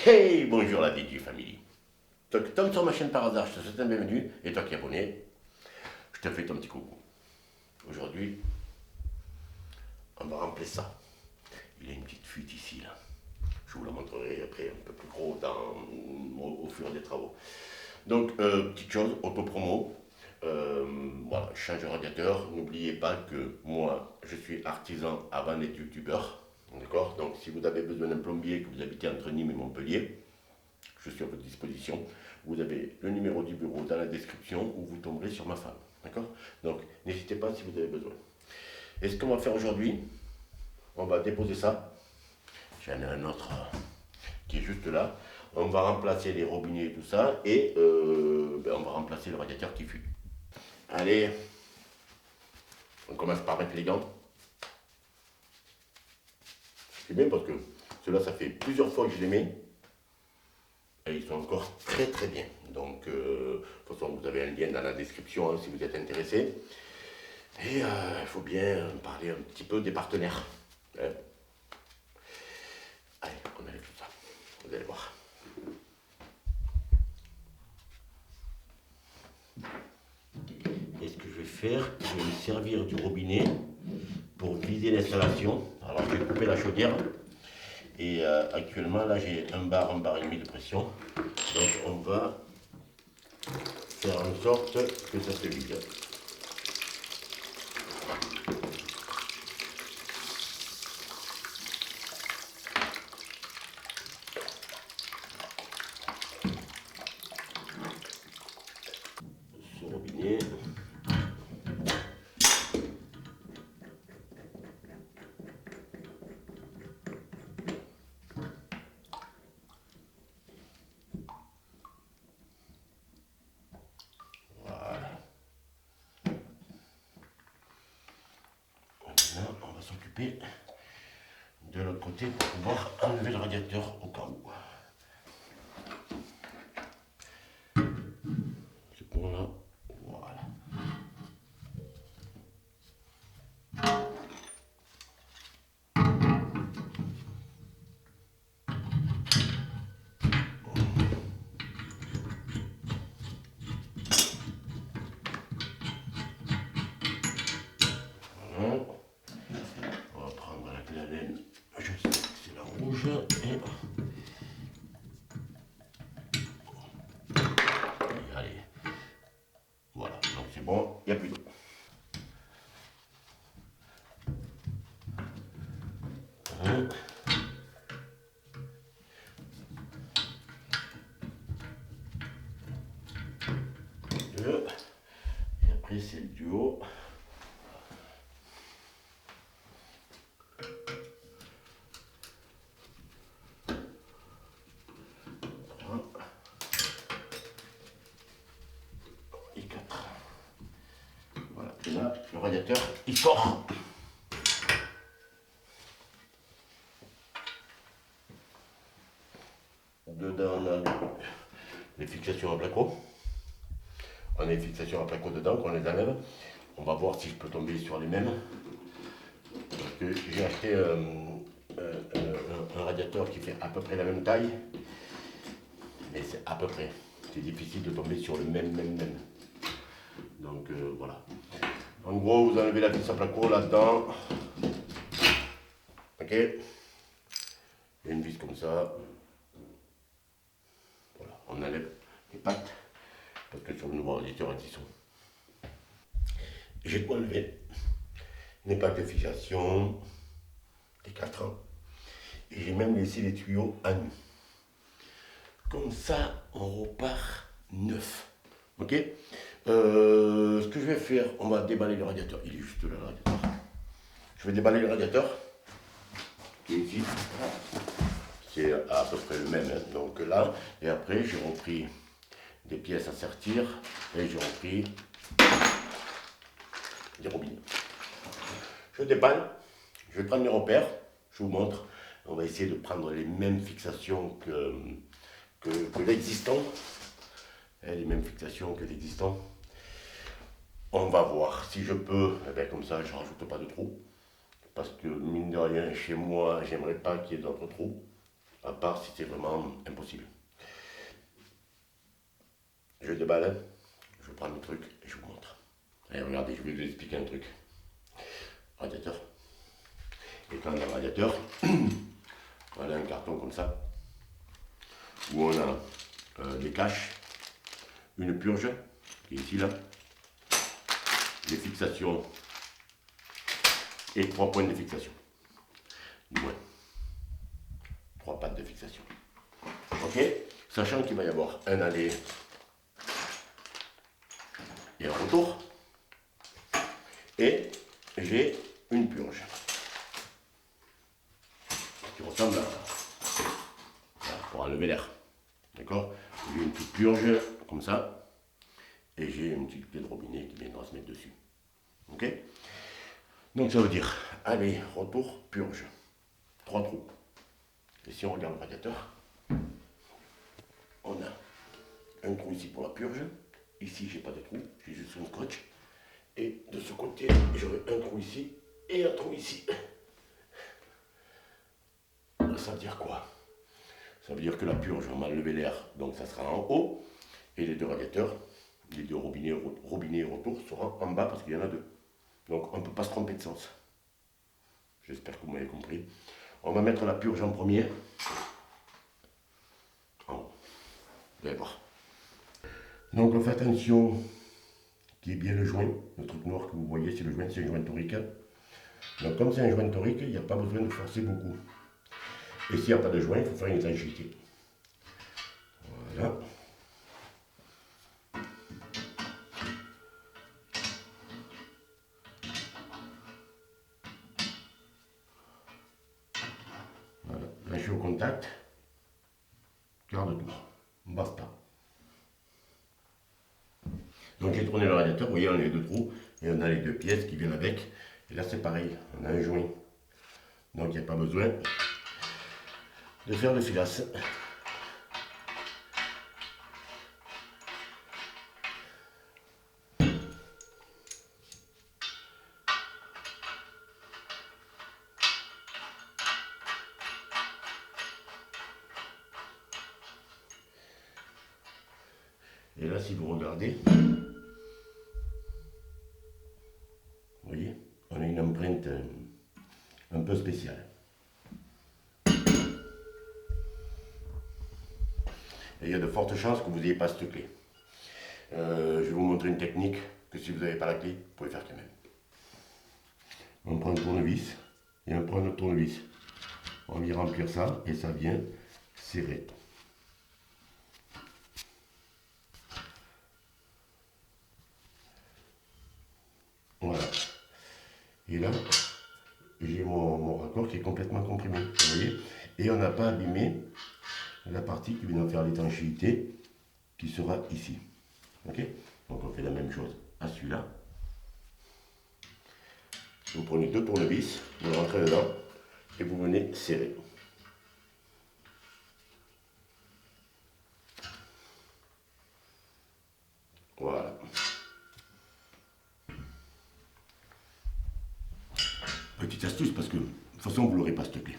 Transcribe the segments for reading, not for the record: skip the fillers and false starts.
Hey, bonjour la DJ Family. Toi qui tombes sur ma chaîne par hasard, je te souhaite la bienvenue. Et toi qui es abonné, je te fais ton petit coucou. Aujourd'hui, on va remplir ça. Il y a une petite fuite ici, là. Je vous la montrerai après un peu plus gros au fur des travaux. Donc, petite chose, auto-promo. Voilà, je change de radiateur. N'oubliez pas que moi, je suis artisan avant d'être youtubeur. D'accord. Donc, si vous avez besoin d'un plombier, que vous habitez entre Nîmes et Montpellier, je suis à votre disposition. Vous avez le numéro du bureau dans la description où vous tomberez sur ma femme. D'accord. Donc, n'hésitez pas si vous avez besoin. Et ce qu'on va faire aujourd'hui, on va déposer ça. J'en ai un autre qui est juste là. On va remplacer les robinets et tout ça. Et on va remplacer le radiateur qui fuit. Allez, on commence par mettre les gants. C'est bien parce que ceux-là, ça fait plusieurs fois que je les mets. Et ils sont encore très très bien. Donc, de toute façon, vous avez un lien dans la description hein, si vous êtes intéressé. Et il faut bien parler un petit peu des partenaires. Hein. Allez, on enlève tout ça. Vous allez voir. Et ce que je vais faire, je vais me servir du robinet pour viser l'installation. Alors, je vais couper la chaudière. Et actuellement, là, j'ai un bar et demi de pression. Donc, on va faire en sorte que ça se vide. Ce robinet. On va s'occuper de l'autre côté pour pouvoir enlever le radiateur au cas où. C'est bon là, voilà. Voilà. On va prendre la clé à laine, je sais que c'est la rouge, et allez, voilà, donc c'est bon, il n'y a plus d'eau. Un, deux, et après c'est le duo. Et 4. Voilà, et là, le radiateur, il sort. Dedans, on a les fixations à placo. On a les fixations à placo dedans, qu'on les enlève. On va voir si je peux tomber sur les mêmes. Parce que j'ai acheté un radiateur qui fait à peu près la même taille. Mais c'est à peu près. C'est difficile de tomber sur le même. Donc voilà. En gros, vous enlevez la vis à placo là-dedans. Ok. Il y a une vis comme ça. Voilà, on enlève les pattes. Parce que sur le nouveau radiateur, ils sont. J'ai enlevé les pattes de fixation, les 4 ans. Et j'ai même laissé les tuyaux à nu. Comme ça, on repart neuf. Ok. Ce que je vais faire, on va déballer le radiateur. Il est juste là, le radiateur. Je vais déballer le radiateur, qui est ici. C'est à peu près le même. Hein. Donc là, et après, j'ai repris des pièces à sertir et j'ai repris des robinets. Je déballe, je vais prendre mes repères, je vous montre. On va essayer de prendre les mêmes fixations que l'existant. Les mêmes fixations que l'existant. On va voir si je peux, eh bien, comme ça je ne rajoute pas de trous. Parce que mine de rien, chez moi, j'aimerais pas qu'il y ait d'autres trous. À part si c'est vraiment impossible. Je déballe, je prends mes trucs et je vous montre. Allez, regardez, je vais vous expliquer un truc. Radiateur. Et quand on a un radiateur, voilà un carton comme ça, où on a des caches, une purge, qui est ici là, des fixations et 3 points de fixation. Du moins, 3 pattes de fixation. Ok? Sachant qu'il va y avoir un aller et un retour. Et j'ai une purge qui ressemble à pour enlever l'air. D'accord? J'ai une petite purge comme ça et j'ai une petite clé de robinet qui viendra se mettre dessus. Ok? Donc ça veut dire aller, retour, purge. 3 trous. Et si on regarde le radiateur, on a un trou ici pour la purge. Ici, j'ai pas de trou, j'ai juste un scotch. Et de ce côté, j'aurai un trou ici et un trou ici. Ça veut dire quoi? Ça veut dire que la purge, on va enlever l'air, donc ça sera en haut. Et les deux radiateurs, les deux robinets et retour seront en bas parce qu'il y en a 2. Donc on ne peut pas se tromper de sens. J'espère que vous m'avez compris. On va mettre la purge en premier. En haut. Vous allez voir. Donc on fait attention qu'il y ait bien le joint. Le truc noir que vous voyez, c'est le joint, c'est un joint torique. Donc comme c'est un joint torique, il n'y a pas besoin de forcer beaucoup. Et s'il n'y a pas de joint, il faut faire une étanchéité. Voilà. Voilà. Là, je suis au contact. Quart de tour. Basta. Donc j'ai tourné le radiateur, vous voyez, on a les 2 trous et on a les 2 pièces qui viennent avec. Et là, c'est pareil, on a un joint. Donc il n'y a pas besoin de faire de filasse. Et là, si vous regardez, vous voyez, on a une empreinte un peu spéciale. Et il y a de fortes chances que vous n'ayez pas cette clé. Je vais vous montrer une technique que si vous n'avez pas la clé, vous pouvez faire quand même. On prend un tournevis et on prend un autre tournevis. On va y remplir ça et ça vient serrer. Voilà. Et là, j'ai mon raccord qui est complètement comprimé. Vous voyez? Et on n'a pas abîmé la partie qui vient faire l'étanchéité qui sera ici. Ok? Donc on fait la même chose à celui-là. Vous prenez 2 tournevis, vous le rentrez dedans et vous venez serrer. Voilà. Petite astuce parce que de toute façon vous n'aurez pas cette clé.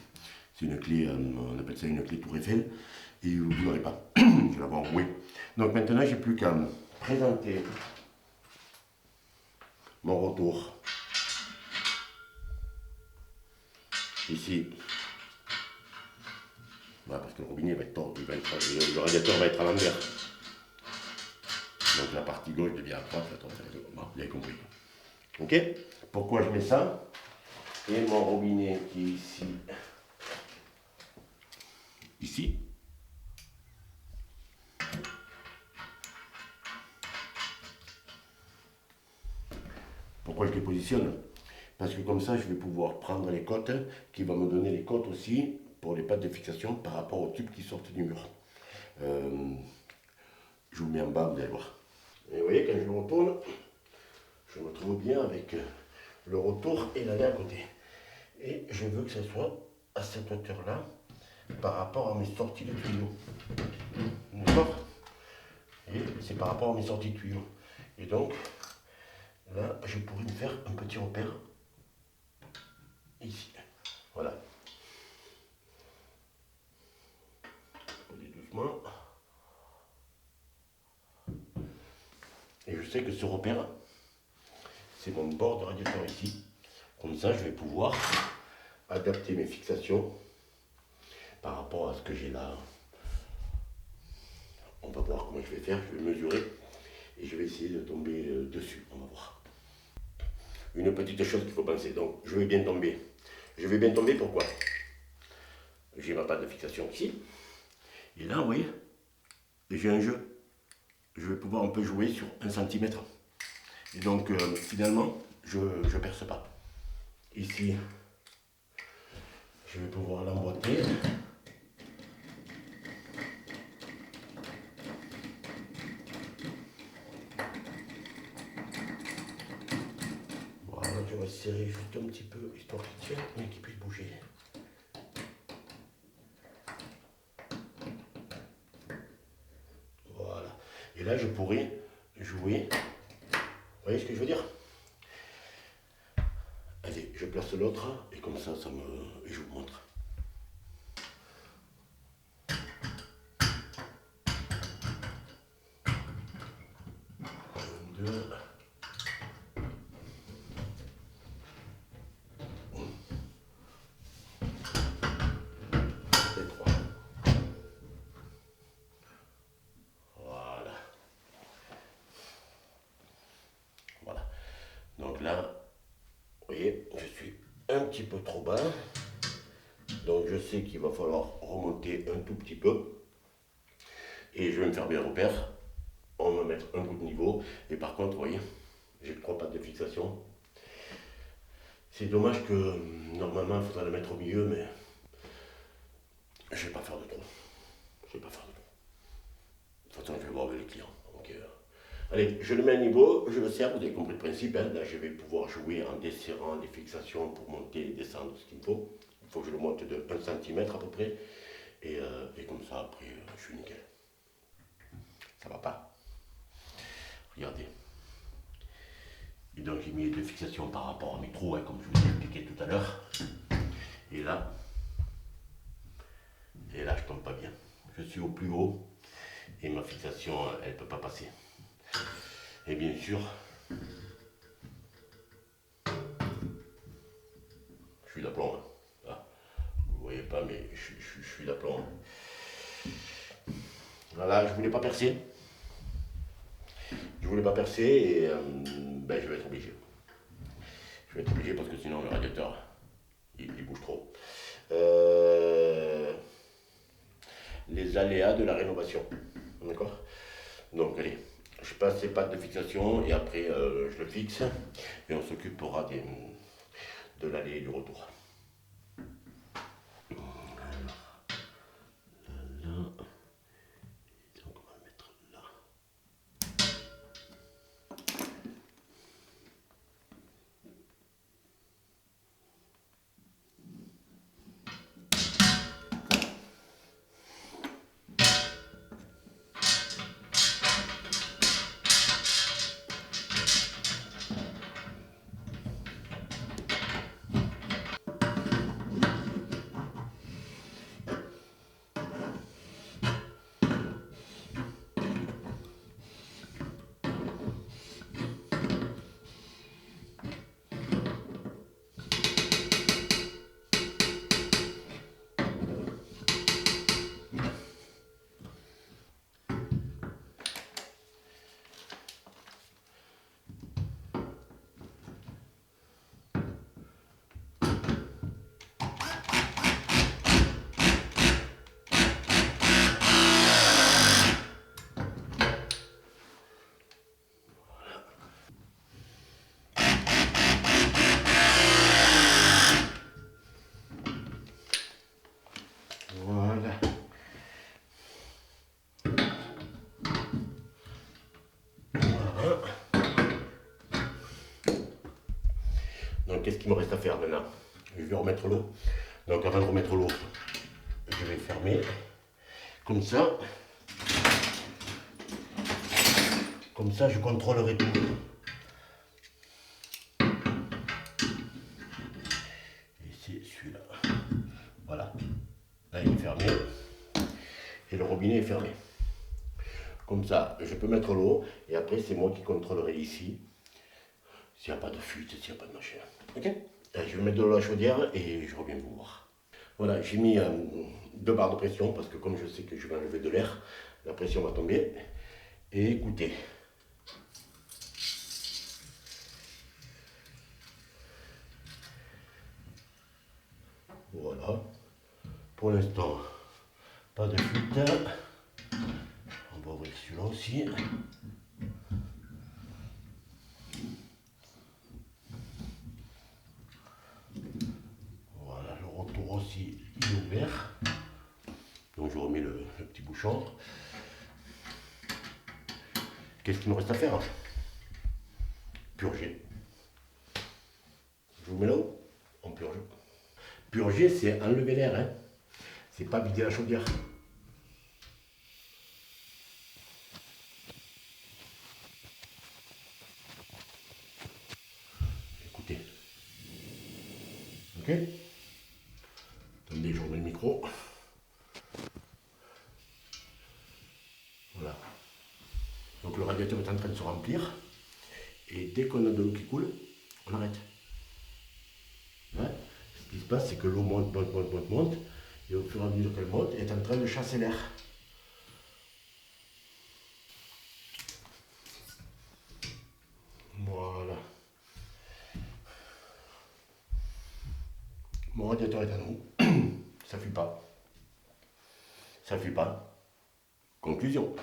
C'est une clé, on appelle ça une clé Tour Eiffel et vous ne l'aurez pas. Je vais l'avoir roué. Donc maintenant j'ai plus qu'à présenter mon retour. Ici. Voilà, parce que le robinet va être tordu, le radiateur va être à l'envers. Donc la partie gauche devient à droite, bon, vous avez compris. Ok? Pourquoi je mets ça? Et mon robinet qui est ici. Ici. Pourquoi je les positionne? Parce que comme ça, je vais pouvoir prendre les côtes qui vont me donner les côtes aussi pour les pattes de fixation par rapport aux tubes qui sortent du mur. Je vous mets en bas, vous allez voir. Et vous voyez, quand je le retourne, je me trouve bien avec le retour et l'allée à côté. Et je veux que ce soit à cette hauteur-là par rapport à mes sorties de tuyaux. D'accord? Et c'est par rapport à mes sorties de tuyaux. Et donc, là, je pourrais me faire un petit repère ici. Voilà. doucement. Et je sais que ce repère, c'est mon bord de radiateur ici. Comme ça, je vais pouvoir adapter mes fixations par rapport à ce que j'ai là. On va voir comment je vais faire, je vais mesurer et je vais essayer de tomber dessus, on va voir. Une petite chose qu'il faut penser, donc je vais bien tomber. Je vais bien tomber, pourquoi? J'ai ma patte de fixation ici. Et là, vous voyez, j'ai un jeu. Je vais pouvoir un peu jouer sur 1 cm. Et donc, finalement, je ne perce pas. Ici, je vais pouvoir l'emboîter. Voilà, je vais serrer juste un petit peu, histoire qu'il tienne, mais qu'il puisse bouger. Voilà. Et là, je pourrais jouer. Vous voyez ce que je veux dire? Allez, je place l'autre, et comme ça, je vous montre. 2. Et 3. Voilà. Voilà. Donc là, vous voyez, je suis un petit peu trop bas. Donc je sais qu'il va falloir remonter un tout petit peu. Et je vais me faire bien repère. On va mettre un coup de niveau. Et par contre, vous voyez, j'ai 3 pattes de fixation. C'est dommage que normalement il faudrait la mettre au milieu, mais je ne vais pas faire de trop. Je vais pas faire de trop. De toute façon, je vais voir avec les clients. Donc, allez, je le mets à niveau, je le serre, vous avez compris le principe. Hein. Là, je vais pouvoir jouer en desserrant les fixations pour monter et descendre ce qu'il me faut. Il faut que je le monte de 1 cm à peu près. Et comme ça, après, je suis nickel. Ça va pas? Regardez. Et donc j'ai mis les 2 fixations par rapport à mes trous, hein, comme je vous ai expliqué tout à l'heure. Et là, je tombe pas bien. Je suis au plus haut et ma fixation, elle ne peut pas passer. Et bien sûr, je suis d'aplomb. Hein. Là, vous ne voyez pas, mais je suis d'aplomb. Voilà, je voulais pas percer. Je voulais pas percer et ben, je vais être obligé. Je vais être obligé parce que sinon le radiateur, il bouge trop. Les aléas de la rénovation. D'accord? Donc allez, je passe ces pattes de fixation et après je le fixe et on s'occupera de l'aller et du retour. Voilà. Donc qu'est-ce qu'il me reste à faire maintenant? Je vais remettre l'eau. Donc avant de remettre l'eau, je vais fermer comme ça. Comme ça, je contrôlerai tout. Et c'est celui-là. Voilà. Là, il est fermé. Et le robinet est fermé. Comme ça, je peux mettre l'eau et après c'est moi qui contrôlerai ici s'il n'y a pas de fuite, s'il n'y a pas de machin. Ok? Je vais mettre de l'eau à la chaudière et je reviens vous voir. Voilà, j'ai mis 2 barres de pression parce que comme je sais que je vais enlever de l'air, la pression va tomber. Et écoutez. Voilà. Pour l'instant, pas de fuite. On va ouvrir celui-là aussi. Voilà, le retour aussi il est ouvert. Donc je remets le petit bouchon. Qu'est-ce qu'il me reste à faire? Purger. Je vous mets là-haut, on purge. Purger, c'est enlever l'air, hein. C'est pas vider la chaudière. Écoutez. Ok? Attendez, je remets le micro. Voilà. Donc le radiateur est en train de se remplir. Et dès qu'on a de l'eau qui coule, on arrête. Ouais. Ce qui se passe, c'est que l'eau monte, monte, monte, monte, monte. Et au fur et à mesure qu'elle monte, elle est en train de chasser l'air. Voilà. Mon radiateur est à nous. Ça ne fuit pas. Ça ne fuit pas. Conclusion.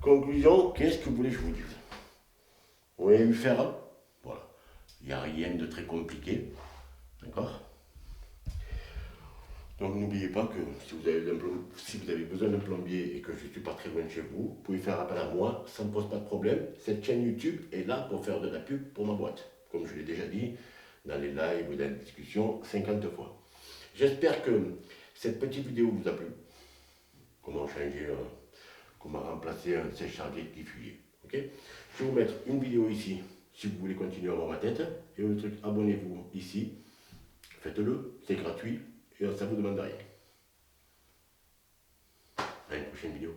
Conclusion, qu'est-ce que vous voulez que je vous dise? Vous avez vu faire un? Voilà. Il n'y a rien de très compliqué. D'accord? Donc n'oubliez pas que si vous avez besoin d'un plombier et que je ne suis pas très loin de chez vous, vous pouvez faire appel à moi, ça ne me pose pas de problème. Cette chaîne YouTube est là pour faire de la pub pour ma boîte, comme je l'ai déjà dit dans les lives ou dans les discussions 50 fois. J'espère que cette petite vidéo vous a plu. Comment changer, comment remplacer un sèche-charbon qui fuyait. Ok? Je vais vous mettre une vidéo ici si vous voulez continuer à voir ma tête. Et le truc, abonnez-vous ici. Faites-le, c'est gratuit et ça ne vous demande rien. À une prochaine vidéo.